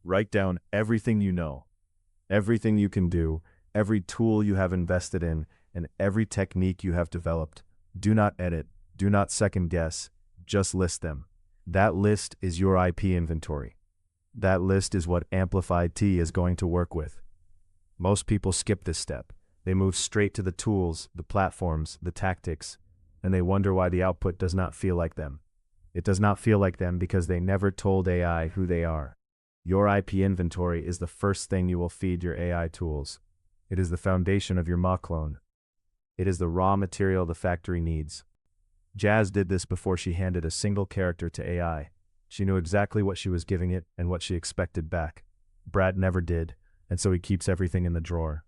Write down everything you know, everything you can do, every tool you have invested in, and every technique you have developed. Do not edit, do not second guess, just list them. That list is your IP inventory. That list is what Amplified T is going to work with. Most people skip this step. They move straight to the tools, the platforms, the tactics, and they wonder why the output does not feel like them. It does not feel like them because they never told AI who they are. Your IP inventory is the first thing you will feed your AI tools. It is the foundation of your mock clone. It is the raw material the factory needs. Jazz did this before she handed a single character to AI. She knew exactly what she was giving it and what she expected back. Brad never did, and so he keeps everything in the drawer.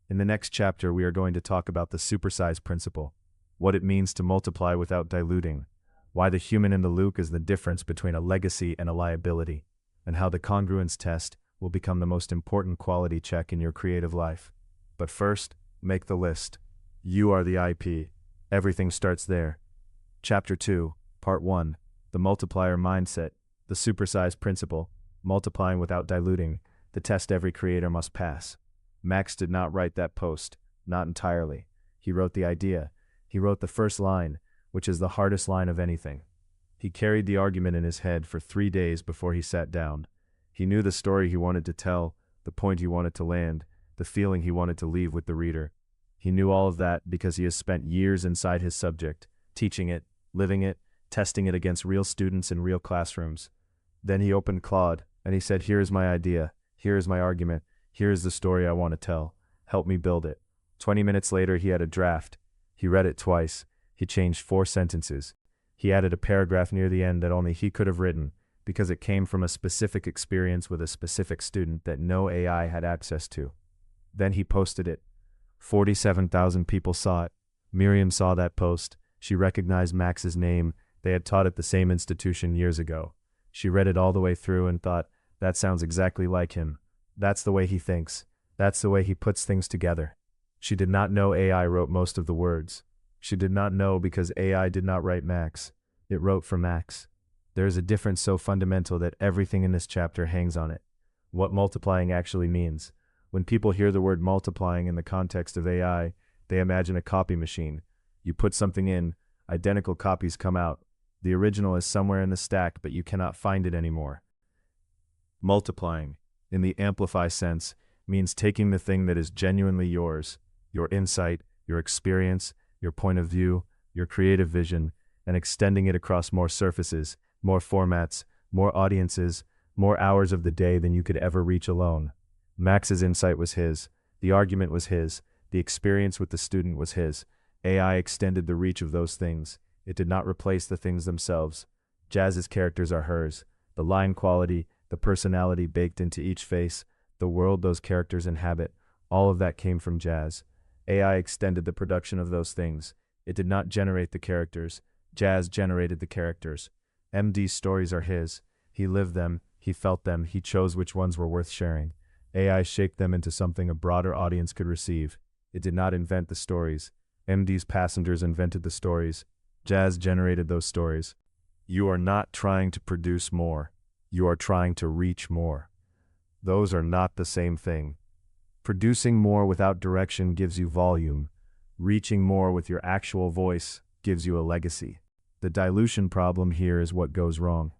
In the next chapter, we are going to talk about the supersize principle, what it means to multiply without diluting, why the human in the loop is the difference between a legacy and a liability, and how the congruence test will become the most important quality check in your creative life. But first, make the list. You are the IP. Everything starts there. Chapter 2, Part 1, The Multiplier Mindset, the Supersize Principle, Multiplying Without Diluting, the test every creator must pass. Max did not write that post, not entirely. He wrote the idea. He wrote the first line, which is the hardest line of anything. He carried the argument in his head for 3 days before he sat down. He knew the story he wanted to tell, the point he wanted to land, the feeling he wanted to leave with the reader. He knew all of that because he has spent years inside his subject, teaching it, living it, testing it against real students in real classrooms. Then he opened Claude, and he said, "Here is my idea, here is my argument, here is the story I want to tell. Help me build it." 20 minutes later, he had a draft. He read it twice. He changed 4 sentences. He added a paragraph near the end that only he could have written, because it came from a specific experience with a specific student that no AI had access to. Then he posted it. 47,000 people saw it. Miriam saw that post. She recognized Max's name. They had taught at the same institution years ago. She read it all the way through and thought, that sounds exactly like him. That's the way he thinks. That's the way he puts things together. She did not know AI wrote most of the words. She did not know because AI did not write Max. It wrote for Max. There is a difference so fundamental that everything in this chapter hangs on it. What multiplying actually means. When people hear the word multiplying in the context of AI, they imagine a copy machine. You put something in, identical copies come out. The original is somewhere in the stack, but you cannot find it anymore. Multiplying, in the amplify sense, means taking the thing that is genuinely yours, your insight, your experience, your point of view, your creative vision, and extending it across more surfaces, more formats, more audiences, more hours of the day than you could ever reach alone. Max's insight was his, the argument was his, the experience with the student was his. AI extended the reach of those things. It did not replace the things themselves. Jazz's characters are hers. The line quality, the personality baked into each face, the world those characters inhabit, all of that came from Jazz. AI extended the production of those things. It did not generate the characters. Jazz generated the characters. MD's stories are his. He lived them, he felt them, he chose which ones were worth sharing. AI shaped them into something a broader audience could receive. It did not invent the stories. MD's passengers invented the stories. Jazz generated those stories. You are not trying to produce more. You are trying to reach more. Those are not the same thing. Producing more without direction gives you volume. Reaching more with your actual voice gives you a legacy. The dilution problem here is what goes wrong.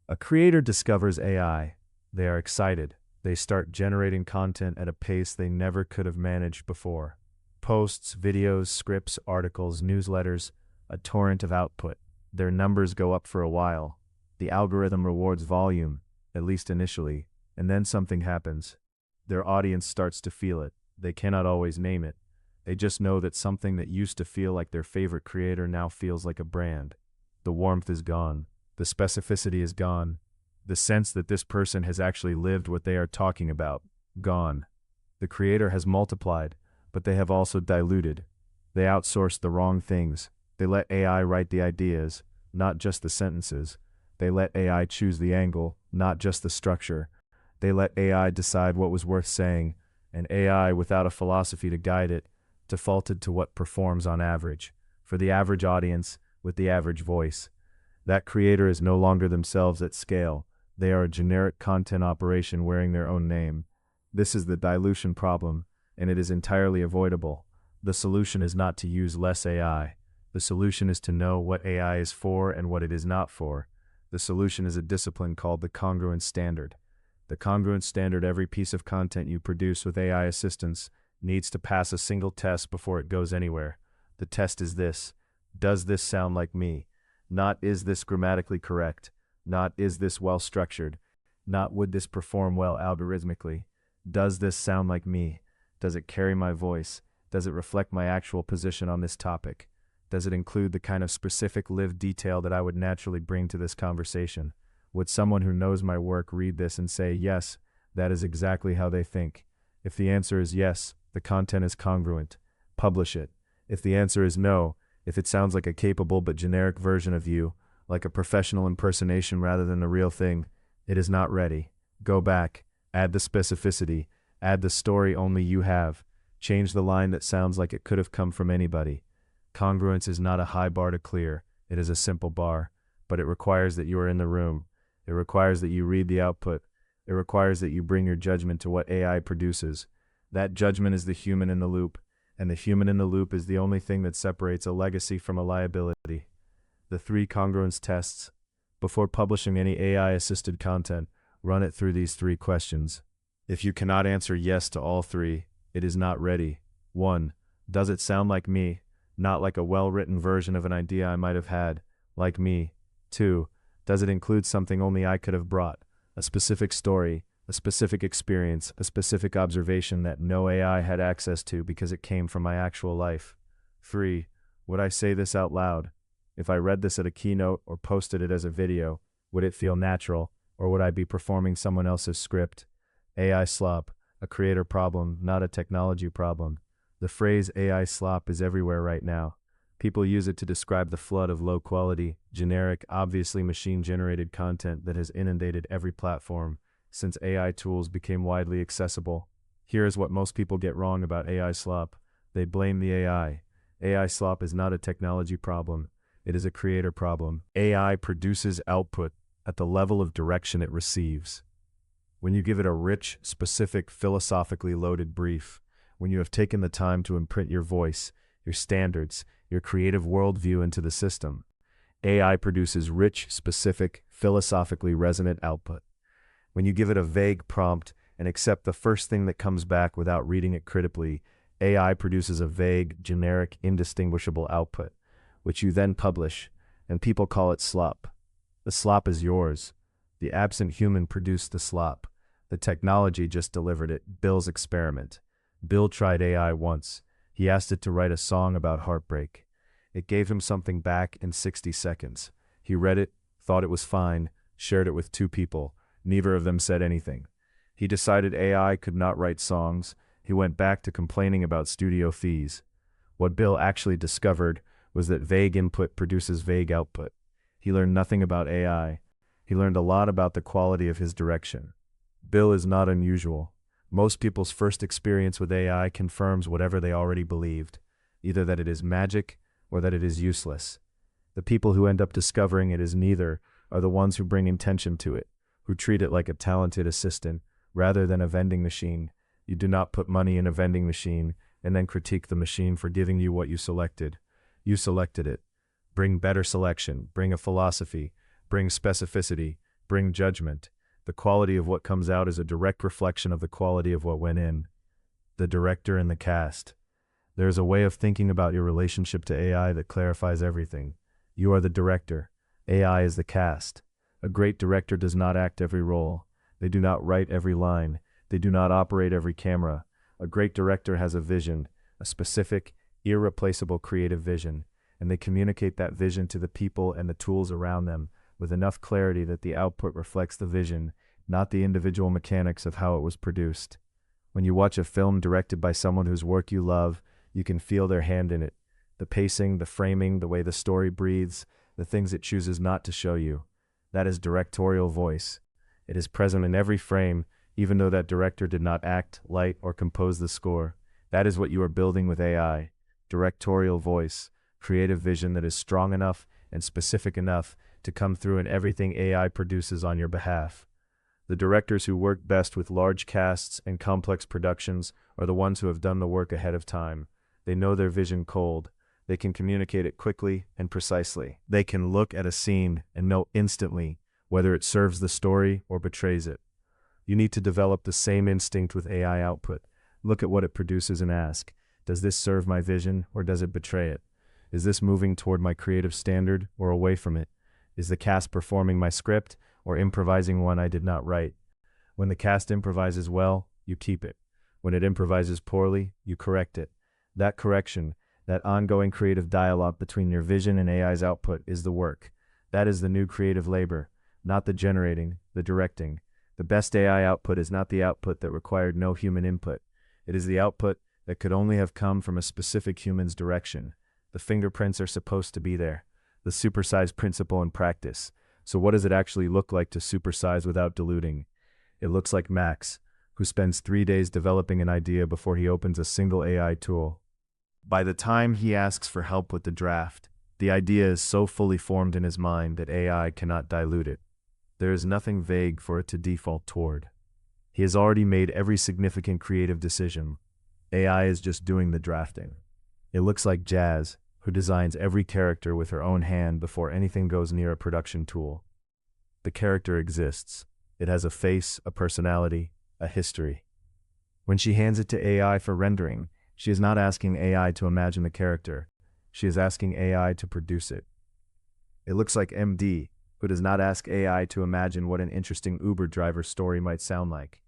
A creator discovers AI. They are excited. They start generating content at a pace they never could have managed before. Posts, videos, scripts, articles, newsletters, a torrent of output. Their numbers go up for a while. The algorithm rewards volume, at least initially, and then something happens. Their audience starts to feel it. They cannot always name it. They just know that something that used to feel like their favorite creator now feels like a brand. The warmth is gone. The specificity is gone. The sense that this person has actually lived what they are talking about, gone. The creator has multiplied, but they have also diluted. They outsourced the wrong things. They let AI write the ideas, not just the sentences. They let AI choose the angle, not just the structure. They let AI decide what was worth saying, and AI, without a philosophy to guide it, defaulted to what performs on average, for the average audience, with the average voice. That creator is no longer themselves at scale. They are a generic content operation wearing their own name. This is the dilution problem, and it is entirely avoidable. The solution is not to use less AI. The solution is to know what AI is for and what it is not for. The solution is a discipline called the congruence standard. The congruence standard: every piece of content you produce with AI assistance needs to pass a single test before it goes anywhere. The test is this: does this sound like me? Not is this grammatically correct? Not is this well structured? Not would this perform well algorithmically? Does this sound like me? Does it carry my voice? Does it reflect my actual position on this topic? Does it include the kind of specific lived detail that I would naturally bring to this conversation? Would someone who knows my work read this and say, yes, that is exactly how they think? If the answer is yes, the content is congruent. Publish it. If the answer is no, if it sounds like a capable but generic version of you, like a professional impersonation rather than the real thing, it is not ready. Go back, add the specificity, add the story only you have, change the line that sounds like it could have come from anybody. Congruence is not a high bar to clear, it is a simple bar, but it requires that you are in the room. It requires that you read the output. It requires that you bring your judgment to what AI produces. That judgment is the human in the loop, and the human in the loop is the only thing that separates a legacy from a liability. The 3 congruence tests. Before publishing any AI-assisted content, run it through these 3 questions. If you cannot answer yes to all 3, it is not ready. 1. Does it sound like me? Not like a well-written version of an idea I might have had, like me. 2. Does it include something only I could have brought? A specific story, a specific experience, a specific observation that no AI had access to because it came from my actual life. 3. Would I say this out loud? If I read this at a keynote or posted it as a video, would it feel natural, or would I be performing someone else's script? AI slop, a creator problem, not a technology problem. The phrase AI slop is everywhere right now. People use it to describe the flood of low-quality, generic, obviously machine-generated content that has inundated every platform since AI tools became widely accessible. Here is what most people get wrong about AI slop. They blame the AI. AI slop is not a technology problem. It is a creator problem. AI produces output at the level of direction it receives. When you give it a rich, specific, philosophically loaded brief, when you have taken the time to imprint your voice, your standards, your creative worldview into the system, AI produces rich, specific, philosophically resonant output. When you give it a vague prompt and accept the first thing that comes back without reading it critically, AI produces a vague, generic, indistinguishable output, which you then publish, and people call it slop. The slop is yours. The absent human produced the slop. The technology just delivered it. Bill's experiment. Bill tried AI once. He asked it to write a song about heartbreak. It gave him something back in 60 seconds. He read it, thought it was fine, shared it with 2 people. Neither of them said anything. He decided AI could not write songs. He went back to complaining about studio fees. What Bill actually discovered was that vague input produces vague output. He learned nothing about AI. He learned a lot about the quality of his direction. Bill is not unusual. Most people's first experience with AI confirms whatever they already believed, either that it is magic or that it is useless. The people who end up discovering it is neither are the ones who bring intention to it, who treat it like a talented assistant rather than a vending machine. You do not put money in a vending machine and then critique the machine for giving you what you selected. You selected it. Bring better selection, bring a philosophy, bring specificity, bring judgment. The quality of what comes out is a direct reflection of the quality of what went in. The director and the cast. There is a way of thinking about your relationship to AI that clarifies everything. You are the director. AI is the cast. A great director does not act every role. They do not write every line. They do not operate every camera. A great director has a vision, a specific, irreplaceable creative vision, and they communicate that vision to the people and the tools around them with enough clarity that the output reflects the vision, not the individual mechanics of how it was produced. When you watch a film directed by someone whose work you love, you can feel their hand in it. The pacing, the framing, the way the story breathes, the things it chooses not to show you. That is directorial voice. It is present in every frame, even though that director did not act, light, or compose the score. That is what you are building with AI. Directorial voice, creative vision that is strong enough and specific enough to come through in everything AI produces on your behalf. The directors who work best with large casts and complex productions are the ones who have done the work ahead of time. They know their vision cold. They can communicate it quickly and precisely. They can look at a scene and know instantly whether it serves the story or betrays it. You need to develop the same instinct with AI output. Look at what it produces and ask, does this serve my vision or does it betray it? Is this moving toward my creative standard or away from it? Is the cast performing my script or improvising one I did not write? When the cast improvises well, you keep it. When it improvises poorly, you correct it. That correction, that ongoing creative dialogue between your vision and AI's output is the work. That is the new creative labor, not the generating, the directing. The best AI output is not the output that required no human input. It is the output that could only have come from a specific human's direction. The fingerprints are supposed to be there. The supersize principle in practice. So what does it actually look like to supersize without diluting? It looks like Max, who spends 3 days developing an idea before he opens a single AI tool. By the time he asks for help with the draft, the idea is so fully formed in his mind that AI cannot dilute it. There is nothing vague for it to default toward. He has already made every significant creative decision. AI is just doing the drafting. It looks like Jazz, who designs every character with her own hand before anything goes near a production tool. The character exists. It has a face, a personality, a history. When she hands it to AI for rendering, she is not asking AI to imagine the character. She is asking AI to produce it. It looks like MD, who does not ask AI to imagine what an interesting Uber driver story might sound like.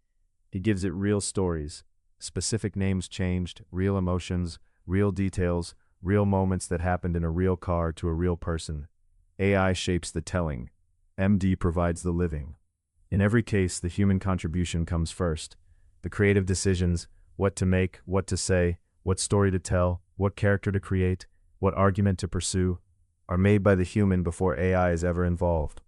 He gives it real stories, specific names changed, real emotions, real details, real moments that happened in a real car to a real person. AI shapes the telling. MD provides the living. In every case, the human contribution comes first. The creative decisions, what to make, what to say, what story to tell, what character to create, what argument to pursue, are made by the human before AI is ever involved.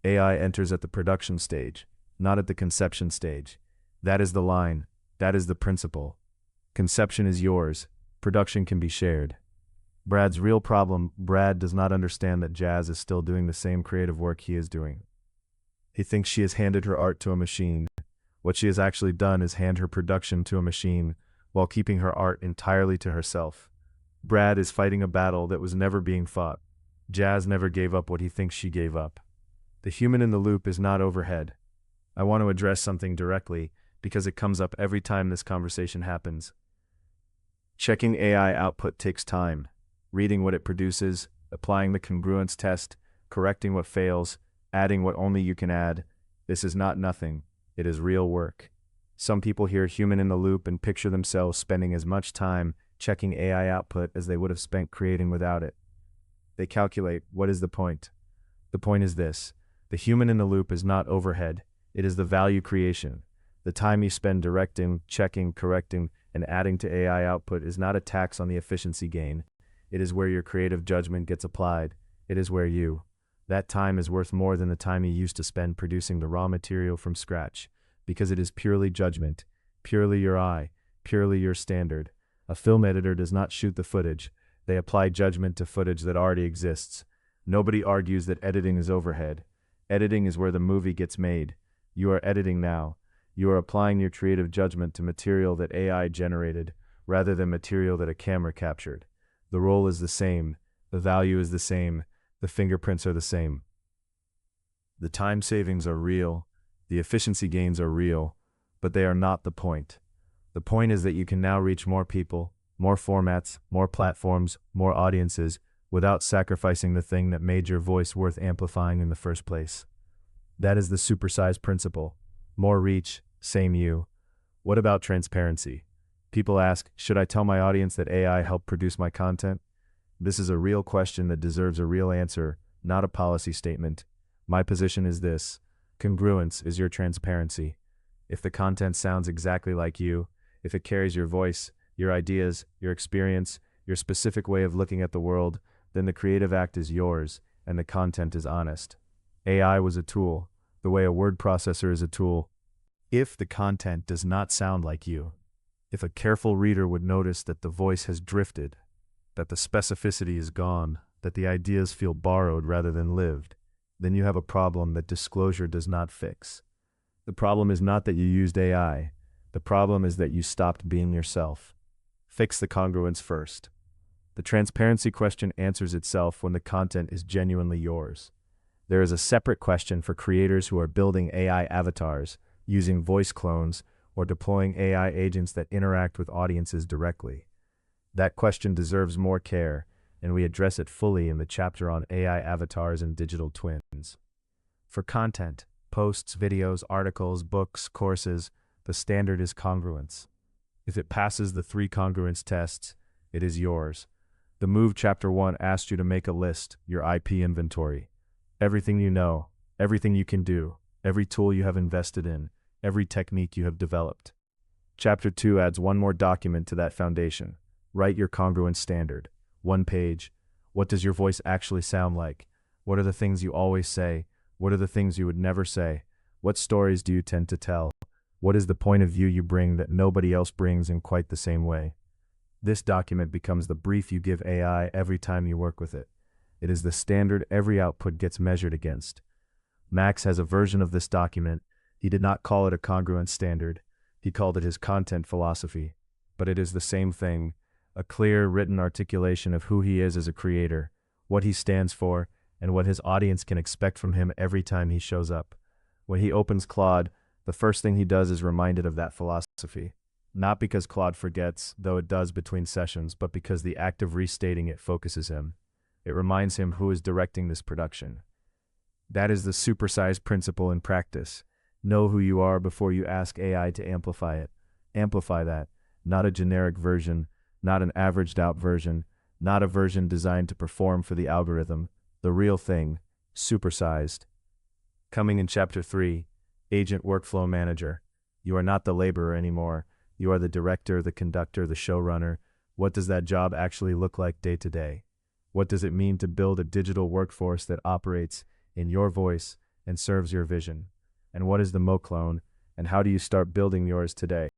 AI enters at the production stage, not at the conception stage. That is the line. That is the principle. Conception is yours. Production can be shared. Brad's real problem, Brad does not understand that Jazz is still doing the same creative work he is doing. He thinks she has handed her art to a machine. What she has actually done is hand her production to a machine while keeping her art entirely to herself. Brad is fighting a battle that was never being fought. Jazz never gave up what he thinks she gave up. The human in the loop is not overhead. I want to address something directly because it comes up every time this conversation happens. Checking AI output takes time. Reading what it produces, applying the congruence test, correcting what fails, adding what only you can add. This is not nothing. It is real work. Some people hear human in the loop and picture themselves spending as much time checking AI output as they would have spent creating without it. They calculate, what is the point? The point is this. The human in the loop is not overhead. It is the value creation. The time you spend directing, checking, correcting, and adding to AI output is not a tax on the efficiency gain. It is where your creative judgment gets applied. It is where that time is worth more than the time you used to spend producing the raw material from scratch, because it is purely judgment, purely your eye, purely your standard. A film editor does not shoot the footage. They apply judgment to footage that already exists. Nobody argues that editing is overhead. Editing is where the movie gets made. You are editing now. You are applying your creative judgment to material that AI generated, rather than material that a camera captured. The role is the same. The value is the same. The fingerprints are the same. The time savings are real. The efficiency gains are real, but they are not the point. The point is that you can now reach more people, more formats, more platforms, more audiences, without sacrificing the thing that made your voice worth amplifying in the first place. That is the supersize principle. More reach, same you. What about transparency? People ask, should I tell my audience that AI helped produce my content? This is a real question that deserves a real answer, not a policy statement. My position is this. Congruence is your transparency. If the content sounds exactly like you, if it carries your voice, your ideas, your experience, your specific way of looking at the world, then the creative act is yours, and the content is honest. AI was a tool, the way a word processor is a tool. If the content does not sound like you, if a careful reader would notice that the voice has drifted, that the specificity is gone, that the ideas feel borrowed rather than lived, then you have a problem that disclosure does not fix. The problem is not that you used AI. The problem is that you stopped being yourself. Fix the congruence first. The transparency question answers itself when the content is genuinely yours. There is a separate question for creators who are building AI avatars, using voice clones, or deploying AI agents that interact with audiences directly. That question deserves more care, and we address it fully in the chapter on AI avatars and digital twins. For content, posts, videos, articles, books, courses, the standard is congruence. If it passes the 3 congruence tests, it is yours. The Move Chapter 1 asked you to make a list, your IP inventory. Everything you know, everything you can do, every tool you have invested in, every technique you have developed. Chapter 2 adds one more document to that foundation. Write your congruence standard. 1 page. What does your voice actually sound like? What are the things you always say? What are the things you would never say? What stories do you tend to tell? What is the point of view you bring that nobody else brings in quite the same way? This document becomes the brief you give AI every time you work with it. It is the standard every output gets measured against. Max has a version of this document. He did not call it a congruence standard. He called it his content philosophy. But it is the same thing, a clear, written articulation of who he is as a creator, what he stands for, and what his audience can expect from him every time he shows up. When he opens Claude, the first thing he does is reminded of that philosophy. Not because Claude forgets, though it does between sessions, but because the act of restating it focuses him. It reminds him who is directing this production. That is the supersized principle in practice. Know who you are before you ask AI to amplify it. Amplify that, not a generic version, not an averaged out version, not a version designed to perform for the algorithm. The real thing, supersized. Coming in Chapter 3, Agent Workflow Manager. You are not the laborer anymore. You are the director, the conductor, the showrunner. What does that job actually look like day to day? What does it mean to build a digital workforce that operates in your voice and serves your vision? And what is the Mo clone, and how do you start building yours today?